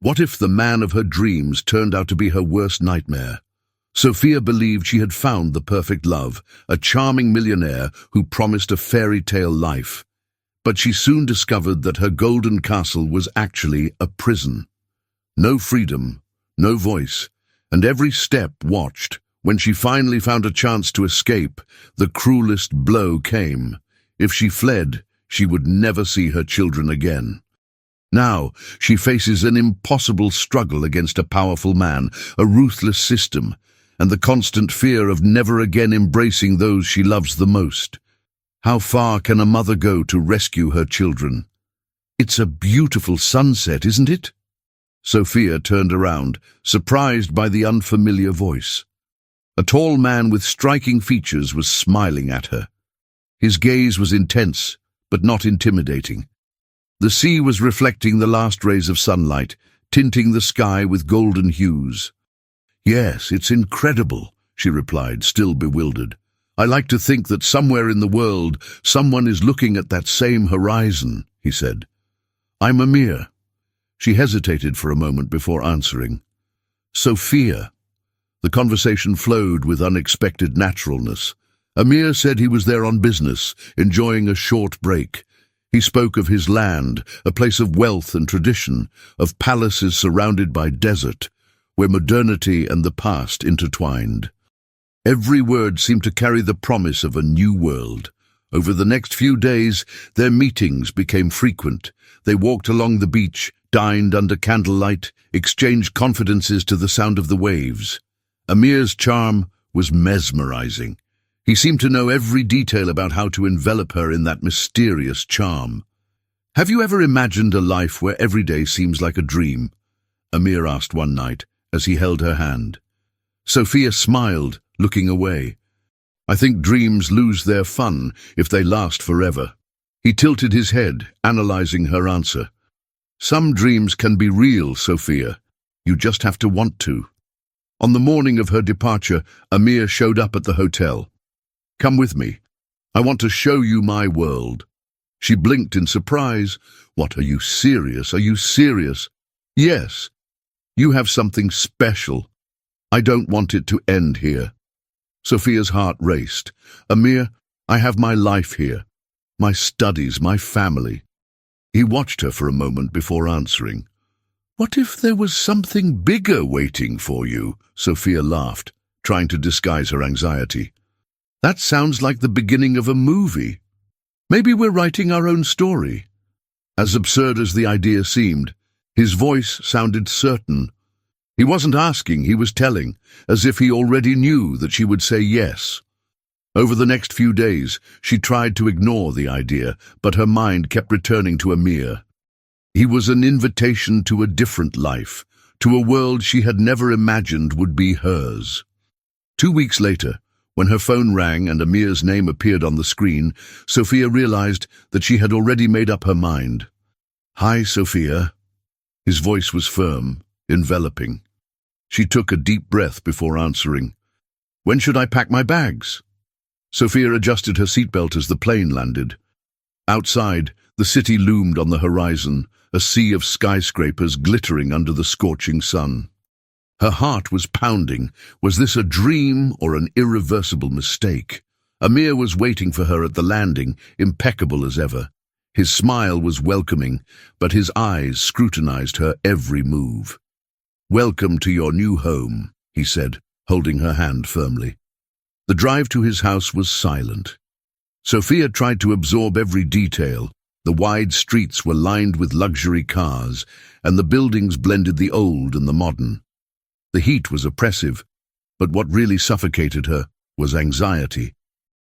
What if the man of her dreams turned out to be her worst nightmare? Sophia believed she had found the perfect love, a charming millionaire who promised a fairy tale life. But she soon discovered that her golden castle was actually a prison. No freedom, no voice, and every step watched. When she finally found a chance to escape, the cruelest blow came. If she fled, she would never see her children again. Now, she faces an impossible struggle against a powerful man, a ruthless system, and the constant fear of never again embracing those she loves the most. How far can a mother go to rescue her children? It's a beautiful sunset, isn't it? Sophia turned around, surprised by the unfamiliar voice. A tall man with striking features was smiling at her. His gaze was intense, but not intimidating. The sea was reflecting the last rays of sunlight, tinting the sky with golden hues. "Yes, it's incredible," she replied, still bewildered. "I like to think that somewhere in the world, someone is looking at that same horizon," he said. "I'm Amir." She hesitated for a moment before answering. "Sophia." The conversation flowed with unexpected naturalness. Amir said he was there on business, enjoying a short break. He spoke of his land, a place of wealth and tradition, of palaces surrounded by desert, where modernity and the past intertwined. Every word seemed to carry the promise of a new world. Over the next few days, their meetings became frequent. They walked along the beach, dined under candlelight, exchanged confidences to the sound of the waves. Amir's charm was mesmerizing. He seemed to know every detail about how to envelop her in that mysterious charm. "Have you ever imagined a life where every day seems like a dream?" Amir asked one night as he held her hand. Sophia smiled, looking away. "I think dreams lose their fun if they last forever." He tilted his head, analyzing her answer. "Some dreams can be real, Sophia. You just have to want to." On the morning of her departure, Amir showed up at the hotel. "Come with me. I want to show you my world." She blinked in surprise. "What, are you serious? Are you serious?" "Yes. You have something special. I don't want it to end here." Sophia's heart raced. "Amir, I have my life here. My studies, my family." He watched her for a moment before answering. "What if there was something bigger waiting for you?" Sophia laughed, trying to disguise her anxiety. "That sounds like the beginning of a movie. Maybe we're writing our own story." As absurd as the idea seemed, his voice sounded certain. He wasn't asking, he was telling, as if he already knew that she would say yes. Over the next few days, she tried to ignore the idea, but her mind kept returning to Amir. He was an invitation to a different life, to a world she had never imagined would be hers. 2 weeks later, when her phone rang and Amir's name appeared on the screen, Sophia realized that she had already made up her mind. "Hi, Sophia." His voice was firm, enveloping. She took a deep breath before answering. "When should I pack my bags?" Sophia adjusted her seatbelt as the plane landed. Outside, the city loomed on the horizon, a sea of skyscrapers glittering under the scorching sun. Her heart was pounding. Was this a dream or an irreversible mistake? Amir was waiting for her at the landing, impeccable as ever. His smile was welcoming, but his eyes scrutinized her every move. "Welcome to your new home," he said, holding her hand firmly. The drive to his house was silent. Sophia tried to absorb every detail. The wide streets were lined with luxury cars, and the buildings blended the old and the modern. The heat was oppressive, but what really suffocated her was anxiety.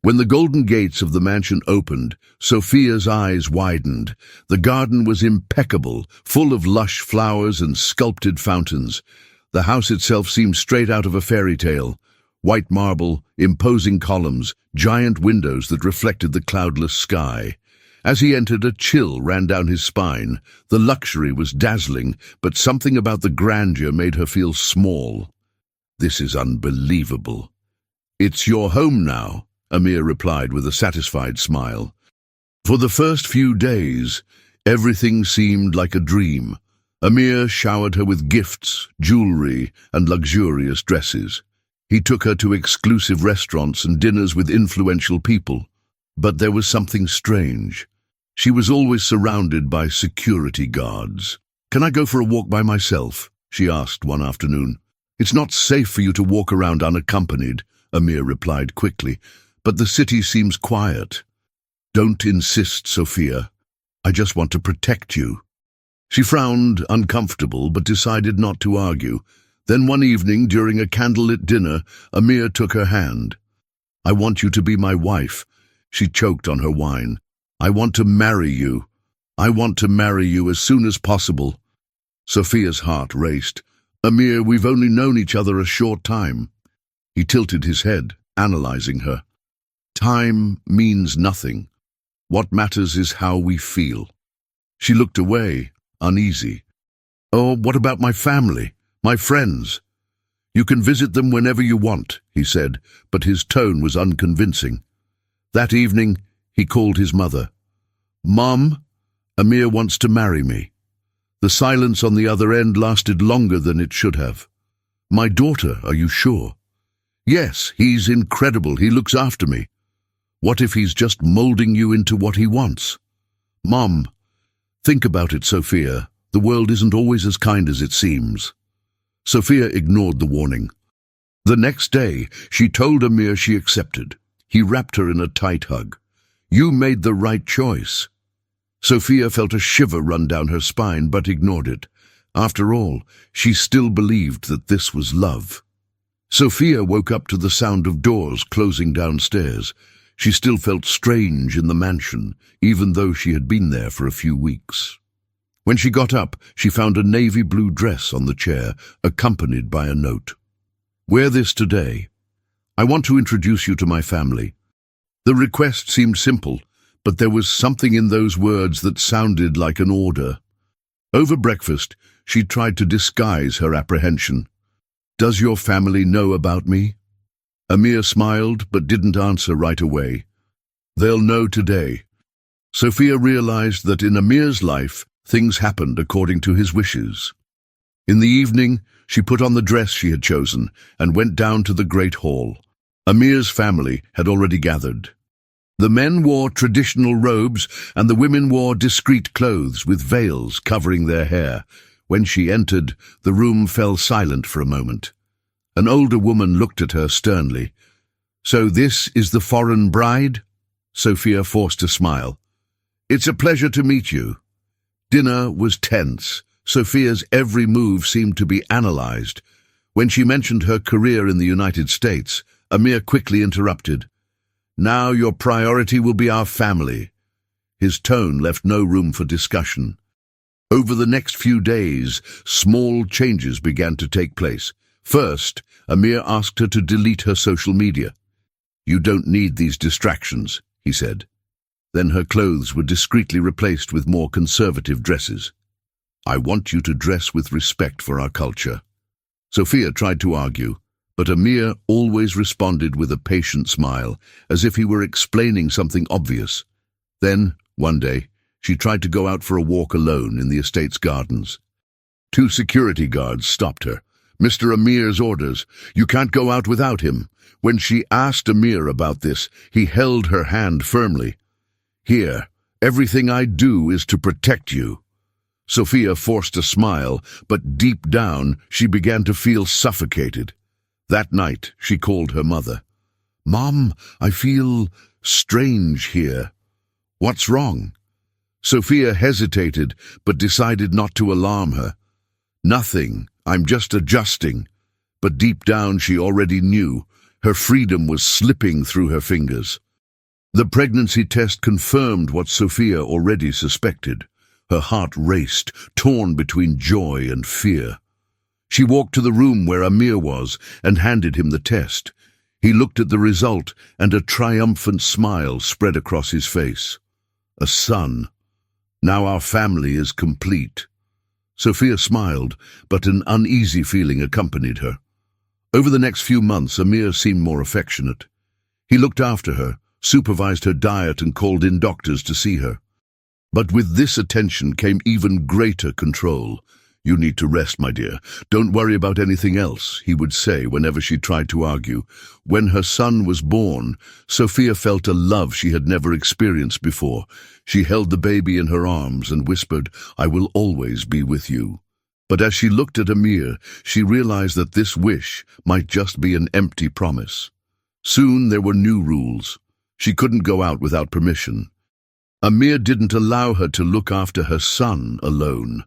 When the golden gates of the mansion opened, Sophia's eyes widened. The garden was impeccable, full of lush flowers and sculpted fountains. The house itself seemed straight out of a fairy tale. White marble, imposing columns, giant windows that reflected the cloudless sky. As he entered, a chill ran down his spine. The luxury was dazzling, but something about the grandeur made her feel small. "This is unbelievable." "It's your home now," Amir replied with a satisfied smile. For the first few days, everything seemed like a dream. Amir showered her with gifts, jewelry, and luxurious dresses. He took her to exclusive restaurants and dinners with influential people. But there was something strange. She was always surrounded by security guards. "Can I go for a walk by myself?" she asked one afternoon. "It's not safe for you to walk around unaccompanied," Amir replied quickly, "but the city seems quiet." "Don't insist, Sophia. I just want to protect you." She frowned, uncomfortable, but decided not to argue. Then one evening, during a candlelit dinner, Amir took her hand. "I want you to be my wife." She choked on her wine. "I want to marry you. I want to marry you as soon as possible." Sophia's heart raced. "Amir, we've only known each other a short time." He tilted his head, analyzing her. "Time means nothing. What matters is how we feel." She looked away, uneasy. "Oh, what about my family, my friends?" "You can visit them whenever you want," he said, but his tone was unconvincing. That evening, he called his mother. "Mom, Amir wants to marry me." The silence on the other end lasted longer than it should have. "My daughter, are you sure?" "Yes, he's incredible. He looks after me." "What if he's just molding you into what he wants?" "Mom, think about it, Sophia. The world isn't always as kind as it seems." Sophia ignored the warning. The next day, she told Amir she accepted. He wrapped her in a tight hug. "You made the right choice." Sophia felt a shiver run down her spine, but ignored it. After all, she still believed that this was love. Sophia woke up to the sound of doors closing downstairs. She still felt strange in the mansion, even though she had been there for a few weeks. When she got up, she found a navy blue dress on the chair, accompanied by a note. "Wear this today. I want to introduce you to my family." The request seemed simple, but there was something in those words that sounded like an order. Over breakfast, she tried to disguise her apprehension. "Does your family know about me?" Amir smiled, but didn't answer right away. "They'll know today." Sophia realized that in Amir's life, things happened according to his wishes. In the evening, she put on the dress she had chosen and went down to the great hall. Amir's family had already gathered. The men wore traditional robes and the women wore discreet clothes with veils covering their hair. When she entered, the room fell silent for a moment. An older woman looked at her sternly. "So this is the foreign bride?" Sophia forced a smile. "It's a pleasure to meet you." Dinner was tense. Sophia's every move seemed to be analyzed. When she mentioned her career in the United States, Amir quickly interrupted. "Now your priority will be our family." His tone left no room for discussion. Over the next few days, small changes began to take place. First, Amir asked her to delete her social media. "You don't need these distractions," he said. Then her clothes were discreetly replaced with more conservative dresses. "I want you to dress with respect for our culture." Sophia tried to argue, but Amir always responded with a patient smile, as if he were explaining something obvious. Then, one day, she tried to go out for a walk alone in the estate's gardens. 2 security guards stopped her. "Mr. Amir's orders. You can't go out without him." When she asked Amir about this, he held her hand firmly. "Here, everything I do is to protect you." Sophia forced a smile, but deep down she began to feel suffocated. That night, she called her mother. "Mom, I feel strange here." "What's wrong?" Sophia hesitated, but decided not to alarm her. "Nothing, I'm just adjusting." But deep down she already knew. Her freedom was slipping through her fingers. The pregnancy test confirmed what Sophia already suspected. Her heart raced, torn between joy and fear. She walked to the room where Amir was and handed him the test. He looked at the result, and a triumphant smile spread across his face. "A son. Now our family is complete." Sophia smiled, but an uneasy feeling accompanied her. Over the next few months, Amir seemed more affectionate. He looked after her, supervised her diet, and called in doctors to see her. But with this attention came even greater control. "You need to rest, my dear. Don't worry about anything else," he would say whenever she tried to argue. When her son was born, Sophia felt a love she had never experienced before. She held the baby in her arms and whispered, "I will always be with you." But as she looked at Amir, she realized that this wish might just be an empty promise. Soon there were new rules. She couldn't go out without permission. Amir didn't allow her to look after her son alone.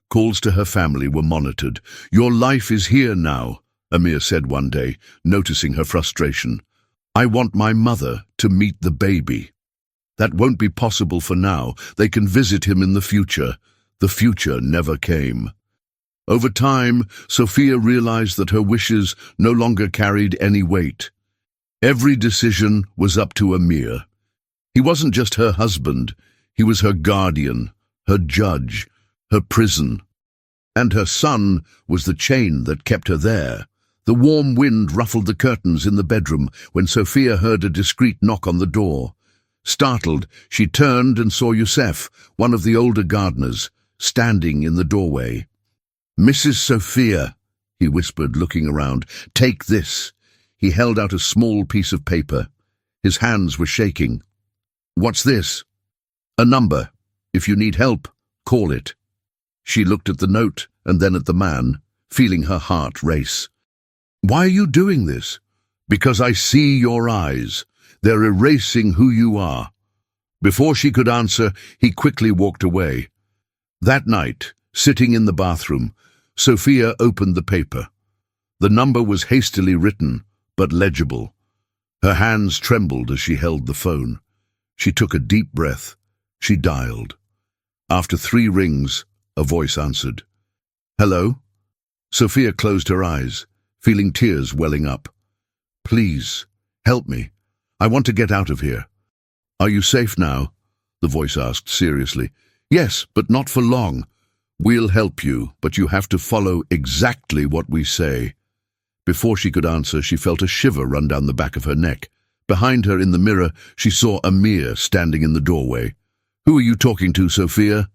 Calls to her family were monitored. "Your life is here now," Amir said one day, noticing her frustration. "I want my mother to meet the baby." "That won't be possible for now. They can visit him in the future." The future never came. Over time, Sophia realized that her wishes no longer carried any weight. Every decision was up to Amir. He wasn't just her husband, he was her guardian, her judge, her prison. And her son was the chain that kept her there. The warm wind ruffled the curtains in the bedroom when Sophia heard a discreet knock on the door. Startled, she turned and saw Youssef, one of the older gardeners, standing in the doorway. "Mrs. Sophia," he whispered, looking around, "take this." He held out a small piece of paper. His hands were shaking. "What's this?" "A number. If you need help, call it." She looked at the note and then at the man, feeling her heart race. "Why are you doing this?" "Because I see your eyes. They're erasing who you are." Before she could answer, he quickly walked away. That night, sitting in the bathroom, Sophia opened the paper. The number was hastily written, but legible. Her hands trembled as she held the phone. She took a deep breath. She dialed. After 3 rings, a voice answered. "Hello?" Sophia closed her eyes, feeling tears welling up. "Please, help me. I want to get out of here." "Are you safe now?" the voice asked seriously. "Yes, but not for long. We'll help you, but you have to follow exactly what we say." Before she could answer, she felt a shiver run down the back of her neck. Behind her in the mirror, she saw Amir standing in the doorway. "Who are you talking to, Sophia?"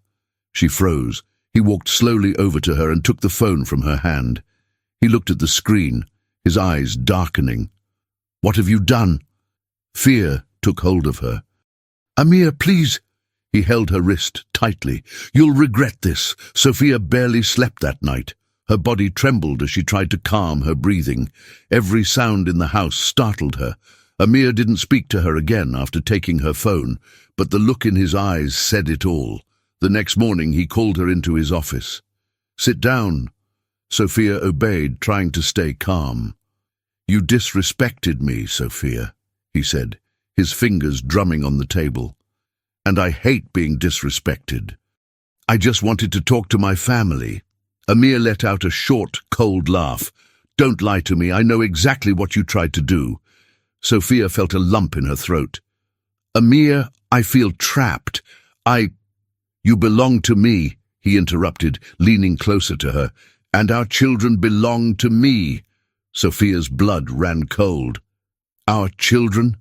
She froze. He walked slowly over to her and took the phone from her hand. He looked at the screen, his eyes darkening. "What have you done?" Fear took hold of her. "Amir, please." He held her wrist tightly. "You'll regret this." Sophia barely slept that night. Her body trembled as she tried to calm her breathing. Every sound in the house startled her. Amir didn't speak to her again after taking her phone, but the look in his eyes said it all. The next morning he called her into his office. "Sit down." Sophia obeyed, trying to stay calm. "You disrespected me, Sophia," he said, his fingers drumming on the table. "And I hate being disrespected. I just wanted to talk to my family." Amir let out a short, cold laugh. "Don't lie to me. I know exactly what you tried to do." Sophia felt a lump in her throat. "Amir, I feel trapped. You belong to me," he interrupted, leaning closer to her. "And our children belong to me." Sophia's blood ran cold. "Our children?"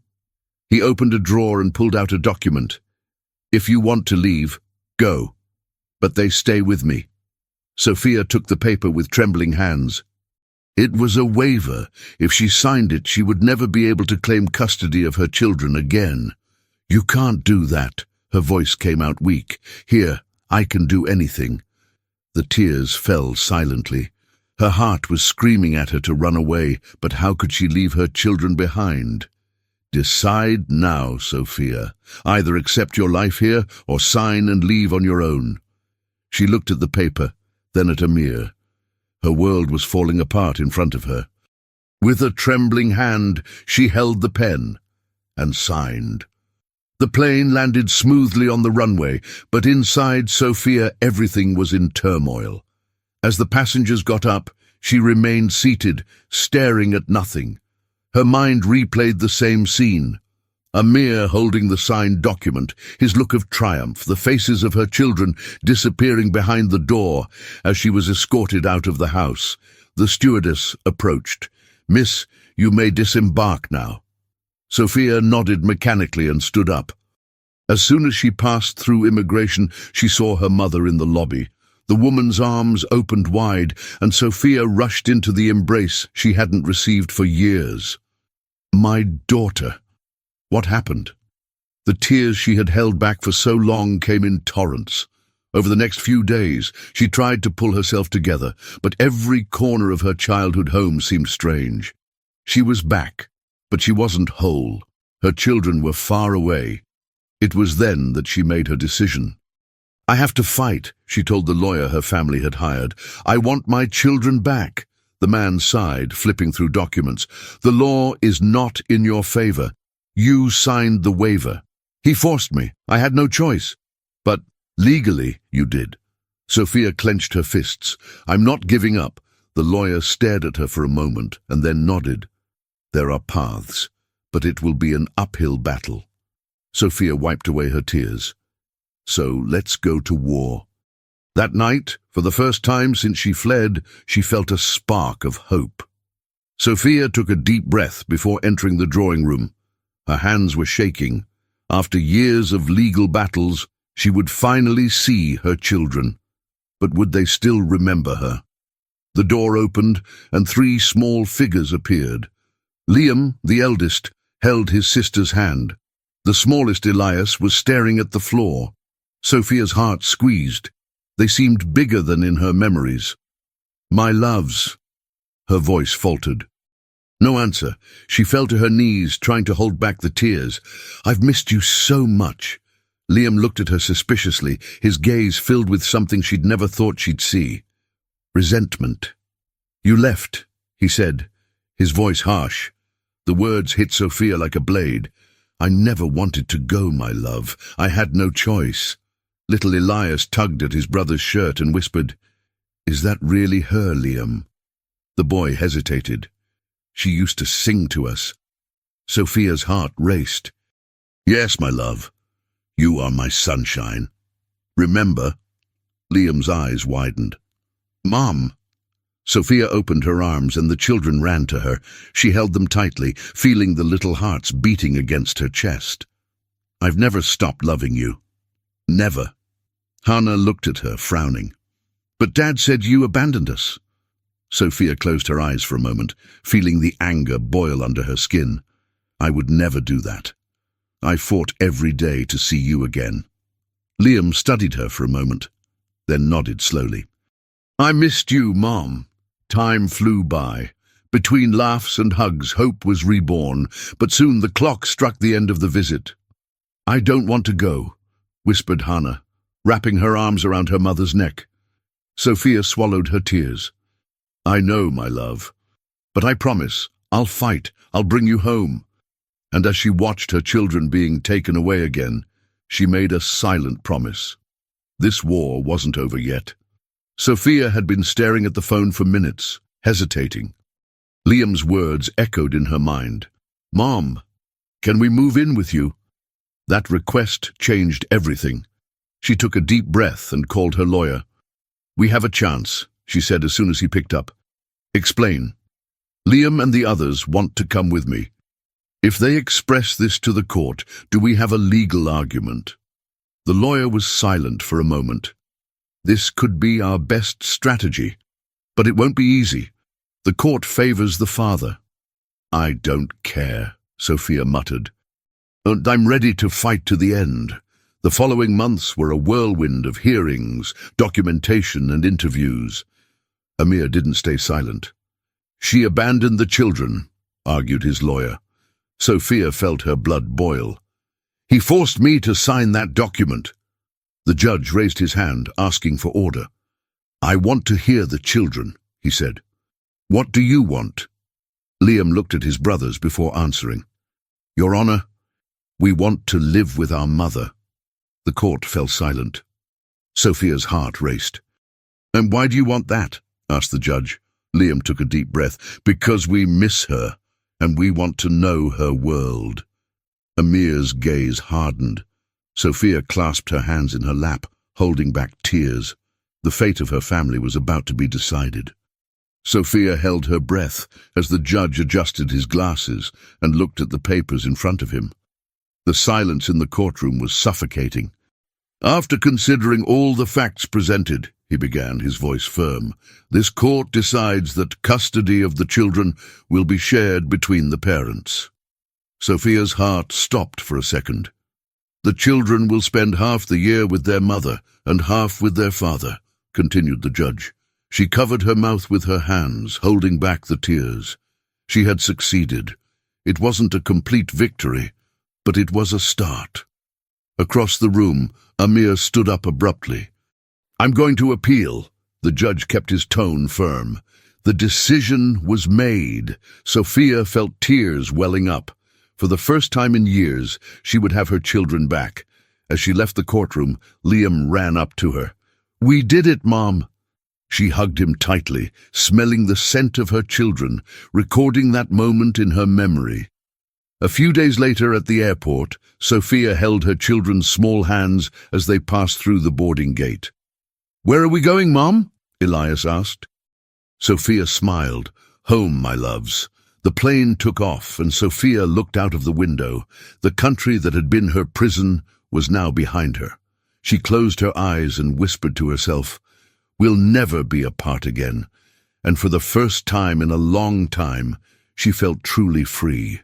He opened a drawer and pulled out a document. "If you want to leave, go. But they stay with me." Sophia took the paper with trembling hands. It was a waiver. If she signed it, she would never be able to claim custody of her children again. "You can't do that." Her voice came out weak. "Here, I can do anything." The tears fell silently. Her heart was screaming at her to run away, but how could she leave her children behind? "Decide now, Sophia. Either accept your life here or sign and leave on your own." She looked at the paper, then at Amir. Her world was falling apart in front of her. With a trembling hand, she held the pen and signed. The plane landed smoothly on the runway, but inside Sophia everything was in turmoil. As the passengers got up, she remained seated, staring at nothing. Her mind replayed the same scene. Amir holding the signed document, his look of triumph, the faces of her children disappearing behind the door as she was escorted out of the house. The stewardess approached. "Miss, you may disembark now." Sophia nodded mechanically and stood up. As soon as she passed through immigration, she saw her mother in the lobby. The woman's arms opened wide, and Sophia rushed into the embrace she hadn't received for years. My daughter. What happened? The tears she had held back for so long came in torrents. Over the next few days, she tried to pull herself together, but every corner of her childhood home seemed strange. She was back, but she wasn't whole. Her children were far away. It was then that she made her decision. I have to fight, she told the lawyer her family had hired. I want my children back. The man sighed, flipping through documents. The law is not in your favor. You signed the waiver. He forced me. I had no choice. But legally, you did. Sophia clenched her fists. I'm not giving up. The lawyer stared at her for a moment and then nodded. There are paths, but it will be an uphill battle. Sophia wiped away her tears. So let's go to war. That night, for the first time since she fled, she felt a spark of hope. Sophia took a deep breath before entering the drawing room. Her hands were shaking. After years of legal battles, she would finally see her children. But would they still remember her? The door opened, and 3 small figures appeared. Liam, the eldest, held his sister's hand. The smallest, Elias, was staring at the floor. Sophia's heart squeezed. They seemed bigger than in her memories. My loves. Her voice faltered. No answer. She fell to her knees, trying to hold back the tears. I've missed you so much. Liam looked at her suspiciously, his gaze filled with something she'd never thought she'd see. Resentment. You left, he said, his voice harsh. The words hit Sophia like a blade. I never wanted to go, my love. I had no choice. Little Elias tugged at his brother's shirt and whispered, Is that really her, Liam? The boy hesitated. She used to sing to us. Sophia's heart raced. Yes, my love. You are my sunshine. Remember? Liam's eyes widened. Mom. Sophia opened her arms and the children ran to her. She held them tightly, feeling the little hearts beating against her chest. I've never stopped loving you. Never. Hannah looked at her, frowning. But Dad said you abandoned us. Sophia closed her eyes for a moment, feeling the anger boil under her skin. I would never do that. I fought every day to see you again. Liam studied her for a moment, then nodded slowly. I missed you, Mom. Time flew by. Between laughs and hugs, hope was reborn, but soon the clock struck the end of the visit. I don't want to go, whispered Hannah, wrapping her arms around her mother's neck. Sophia swallowed her tears. I know, my love, but I promise, I'll fight, I'll bring you home. And as she watched her children being taken away again, she made a silent promise. This war wasn't over yet. Sophia had been staring at the phone for minutes, hesitating. Liam's words echoed in her mind. Mom, can we move in with you? That request changed everything. She took a deep breath and called her lawyer. We have a chance, she said as soon as he picked up. Explain. Liam and the others want to come with me. If they express this to the court, do we have a legal argument? The lawyer was silent for a moment. This could be our best strategy, but it won't be easy. The court favors the father. I don't care, Sophia muttered. And I'm ready to fight to the end. The following months were a whirlwind of hearings, documentation and interviews. Amir didn't stay silent. She abandoned the children, argued his lawyer. Sophia felt her blood boil. He forced me to sign that document. The judge raised his hand, asking for order. I want to hear the children, he said. What do you want? Liam looked at his brothers before answering. Your Honor, we want to live with our mother. The court fell silent. Sophia's heart raced. And why do you want that? Asked the judge. Liam took a deep breath. Because we miss her, and we want to know her world. Amir's gaze hardened. Sophia clasped her hands in her lap, holding back tears. The fate of her family was about to be decided. Sophia held her breath as the judge adjusted his glasses and looked at the papers in front of him. The silence in the courtroom was suffocating. After considering all the facts presented, he began, his voice firm. This court decides that custody of the children will be shared between the parents. Sophia's heart stopped for a second. The children will spend half the year with their mother and half with their father, continued the judge. She covered her mouth with her hands, holding back the tears. She had succeeded. It wasn't a complete victory, but it was a start. Across the room, Amir stood up abruptly. I'm going to appeal. The judge kept his tone firm. The decision was made. Sophia felt tears welling up. For the first time in years, she would have her children back. As she left the courtroom, Liam ran up to her. We did it, Mom. She hugged him tightly, smelling the scent of her children, recording that moment in her memory. A few days later at the airport, Sophia held her children's small hands as they passed through the boarding gate. Where are we going, Mom? Elias asked. Sophia smiled. Home, my loves. The plane took off, and Sophia looked out of the window. The country that had been her prison was now behind her. She closed her eyes and whispered to herself, We'll never be apart again. And for the first time in a long time, she felt truly free.